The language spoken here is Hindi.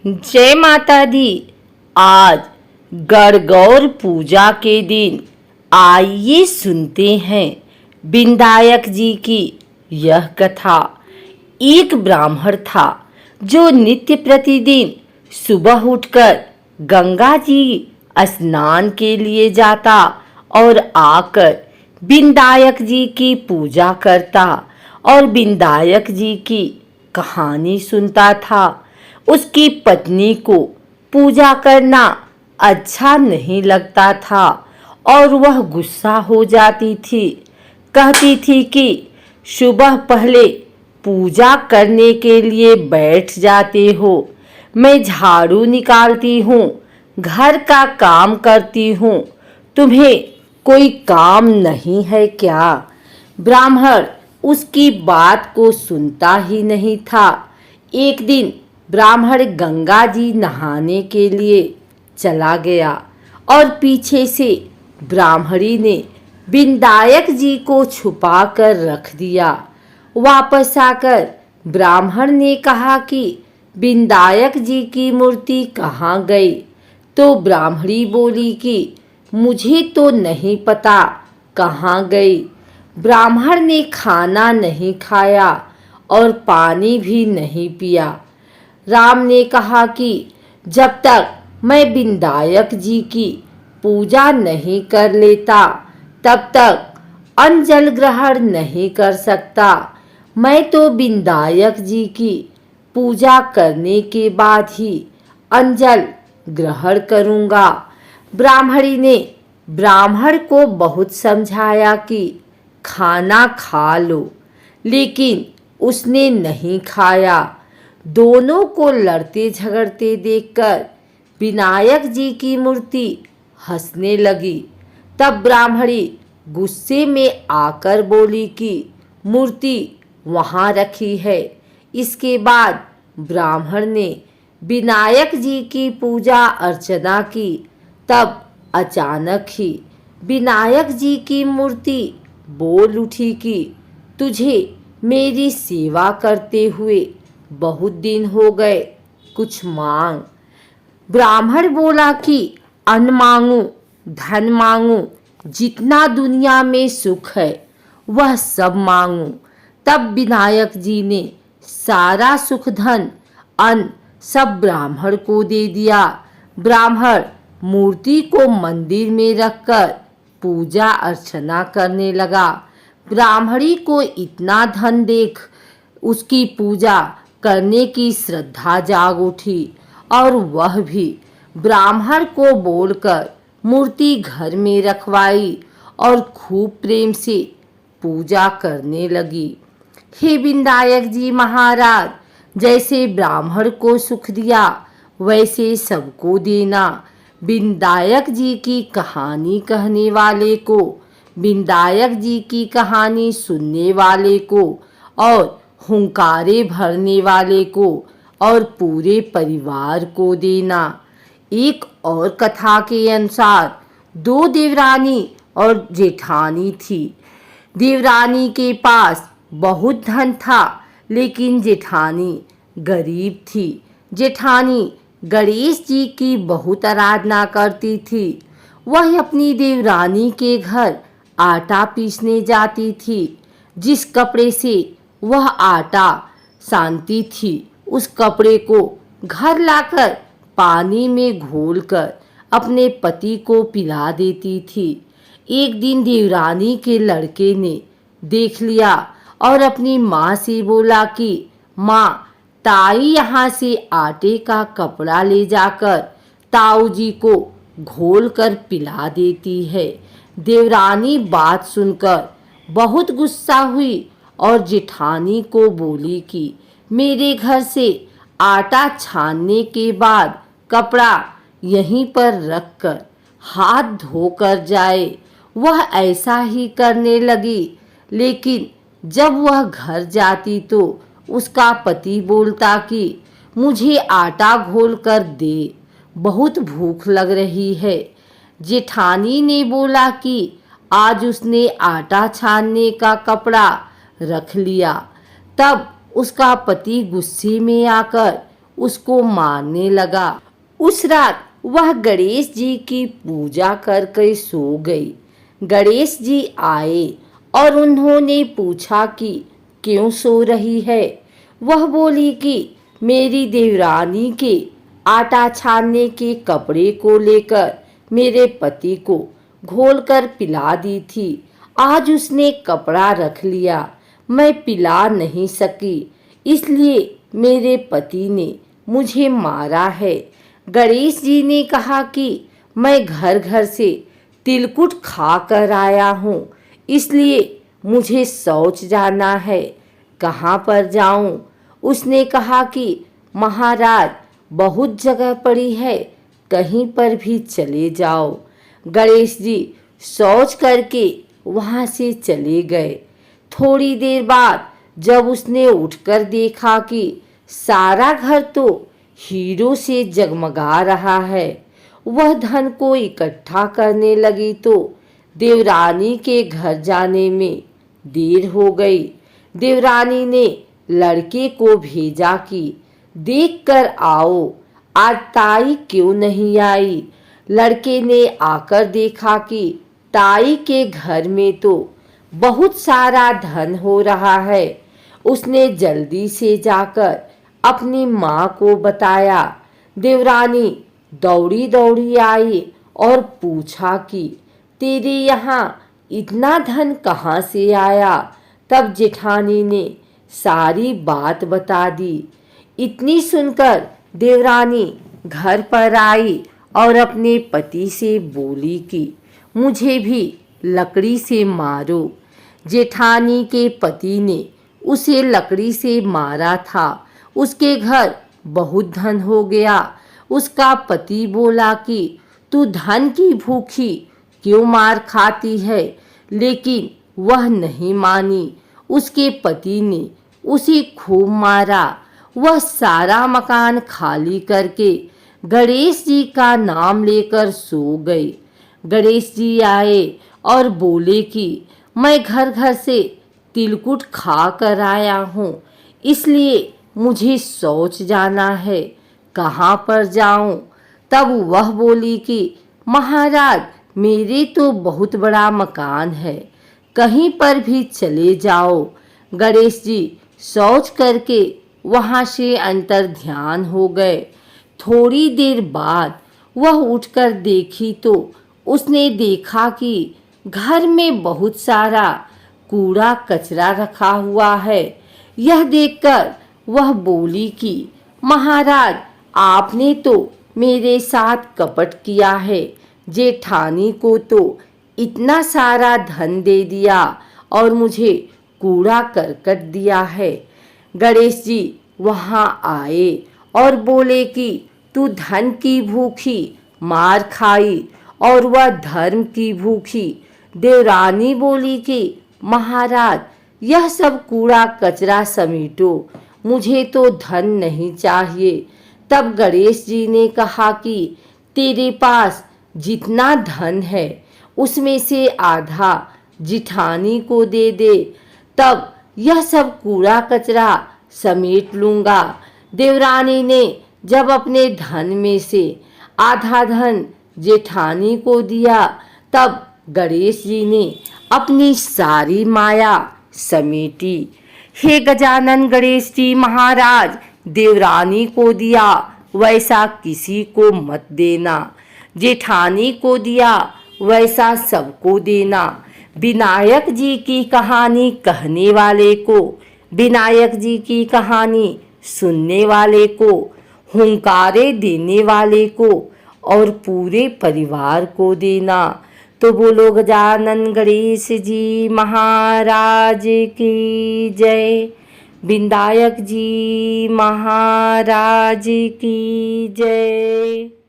जय माता दी। आज गणगौर पूजा के दिन आइए सुनते हैं विनायक जी की यह कथा। एक ब्राह्मण था जो नित्य प्रतिदिन सुबह उठकर गंगा जी स्नान के लिए जाता और आकर विनायक जी की पूजा करता और विनायक जी की कहानी सुनता था। उसकी पत्नी को पूजा करना अच्छा नहीं लगता था और वह गुस्सा हो जाती थी। कहती थी कि सुबह पहले पूजा करने के लिए बैठ जाते हो, मैं झाड़ू निकालती हूँ, घर का काम करती हूँ, तुम्हें कोई काम नहीं है क्या? ब्राह्मण उसकी बात को सुनता ही नहीं था। एक दिन ब्राह्मण गंगा जी नहाने के लिए चला गया और पीछे से ब्राह्मणी ने विनायक जी को छुपा कर रख दिया। वापस आकर ब्राह्मण ने कहा कि विनायक जी की मूर्ति कहाँ गई? तो ब्राह्मणी बोली कि मुझे तो नहीं पता कहाँ गई। ब्राह्मण ने खाना नहीं खाया और पानी भी नहीं पिया। राम ने कहा कि जब तक मैं विनायक जी की पूजा नहीं कर लेता तब तक अन्न जल ग्रहण नहीं कर सकता। मैं तो विनायक जी की पूजा करने के बाद ही अन्न जल ग्रहण करूँगा। ब्राह्मणी ने ब्राह्मण को बहुत समझाया कि खाना खा लो, लेकिन उसने नहीं खाया। दोनों को लड़ते झगड़ते देखकर विनायक जी की मूर्ति हंसने लगी। तब ब्राह्मणी गुस्से में आकर बोली कि मूर्ति वहाँ रखी है। इसके बाद ब्राह्मण ने विनायक जी की पूजा अर्चना की। तब अचानक ही विनायक जी की मूर्ति बोल उठी कि तुझे मेरी सेवा करते हुए बहुत दिन हो गए, कुछ मांग। ब्राह्मण बोला कि अन्न मांगू, धन मांगू, जितना दुनिया में सुख है वह सब मांगू। तब विनायक जी ने सारा सुख धन अन्न सब ब्राह्मण को दे दिया। ब्राह्मण मूर्ति को मंदिर में रखकर पूजा अर्चना करने लगा। ब्राह्मणी को इतना धन देख उसकी पूजा करने की श्रद्धा जाग उठी और वह भी ब्राह्मण को बोलकर मूर्ति घर में रखवाई और खूब प्रेम से पूजा करने लगी। हे विनायक जी महाराज, जैसे ब्राह्मण को सुख दिया वैसे सबको देना। विनायक जी की कहानी कहने वाले को, विनायक जी की कहानी सुनने वाले को और हुंकारे भरने वाले को और पूरे परिवार को देना। एक और कथा के अनुसार दो देवरानी और जेठानी थी। देवरानी के पास बहुत धन था, लेकिन जेठानी गरीब थी। जेठानी गणेश जी की बहुत आराधना करती थी। वह अपनी देवरानी के घर आटा पीसने जाती थी। जिस कपड़े से वह आटा सानती थी, उस कपड़े को घर लाकर पानी में घोलकर अपने पति को पिला देती थी। एक दिन देवरानी के लड़के ने देख लिया और अपनी माँ से बोला कि माँ, ताई यहाँ से आटे का कपड़ा ले जाकर ताऊ जी को घोल कर पिला देती है। देवरानी बात सुनकर बहुत गुस्सा हुई और जेठानी को बोली कि मेरे घर से आटा छानने के बाद कपड़ा यहीं पर रखकर हाथ धोकर जाए। वह ऐसा ही करने लगी, लेकिन जब वह घर जाती तो उसका पति बोलता कि मुझे आटा घोल कर दे, बहुत भूख लग रही है। जेठानी ने बोला कि आज उसने आटा छानने का कपड़ा रख लिया। तब उसका पति गुस्से में आकर उसको मारने लगा। उस रात वह गणेश जी की पूजा करके सो गई। गणेश जी आए और उन्होंने पूछा कि क्यों सो रही है। वह बोली कि मेरी देवरानी के आटा छानने के कपड़े को लेकर मेरे पति को घोलकर पिला दी थी। आज उसने कपड़ा रख लिया, मैं पिला नहीं सकी, इसलिए मेरे पति ने मुझे मारा है। गणेश जी ने कहा कि मैं घर घर से तिलकुट खा कर आया हूँ, इसलिए मुझे शौच जाना है। कहाँ पर जाऊँ? उसने कहा कि महाराज बहुत जगह पड़ी है, कहीं पर भी चले जाओ। गणेश जी शौच करके वहाँ से चले गए। थोड़ी देर बाद जब उसने उठकर देखा कि सारा घर तो हीरो से जगमगा रहा है, वह धन को इकट्ठा करने लगी तो देवरानी के घर जाने में देर हो गई। देवरानी ने लड़के को भेजा कि देख कर आओ आज ताई क्यों नहीं आई। लड़के ने आकर देखा कि ताई के घर में तो बहुत सारा धन हो रहा है। उसने जल्दी से जाकर अपनी माँ को बताया। देवरानी दौड़ी दौड़ी आई और पूछा कि तेरे यहाँ इतना धन कहाँ से आया। तब जेठानी ने सारी बात बता दी। इतनी सुनकर देवरानी घर पर आई और अपने पति से बोली कि मुझे भी लकड़ी से मारो। जेठानी के पति ने उसे लकड़ी से मारा था। उसके घर बहुत धन हो गया। उसका पति बोला कि तू धन की भूखी क्यों मार खाती है, लेकिन वह नहीं मानी। उसके पति ने उसे खूब मारा। वह सारा मकान खाली करके गणेश जी का नाम लेकर सो गई। गणेश जी आए और बोले कि मैं घर घर से तिलकुट खा कर आया हूँ, इसलिए मुझे शौच जाना है, कहाँ पर जाऊँ। तब वह बोली कि महाराज मेरे तो बहुत बड़ा मकान है, कहीं पर भी चले जाओ। गणेश जी शौच करके वहाँ से अंतर ध्यान हो गए। थोड़ी देर बाद वह उठकर देखी तो उसने देखा कि घर में बहुत सारा कूड़ा कचरा रखा हुआ है। यह देखकर वह बोली कि महाराज आपने तो मेरे साथ कपट किया है। जेठानी को तो इतना सारा धन दे दिया और मुझे कूड़ा करकट दिया है। गणेश जी वहाँ आए और बोले कि तू धन की भूखी मार खाई और वह धर्म की भूखी। देवरानी बोली कि महाराज यह सब कूड़ा कचरा समेटो, मुझे तो धन नहीं चाहिए। तब गणेश जी ने कहा कि तेरे पास जितना धन है उसमें से आधा जिठानी को दे दे, तब यह सब कूड़ा कचरा समेट लूँगा। देवरानी ने जब अपने धन में से आधा धन जेठानी को दिया, तब गणेश जी ने अपनी सारी माया समेटी। हे गजानन गणेश जी महाराज, देवरानी को दिया वैसा किसी को मत देना, जेठानी को दिया वैसा सबको देना। विनायक जी की कहानी कहने वाले को, विनायक जी की कहानी सुनने वाले को, हुंकारे देने वाले को और पूरे परिवार को देना। तो बोलो गजानन गणेश जी महाराज की जय, विनायक जी महाराज की जय।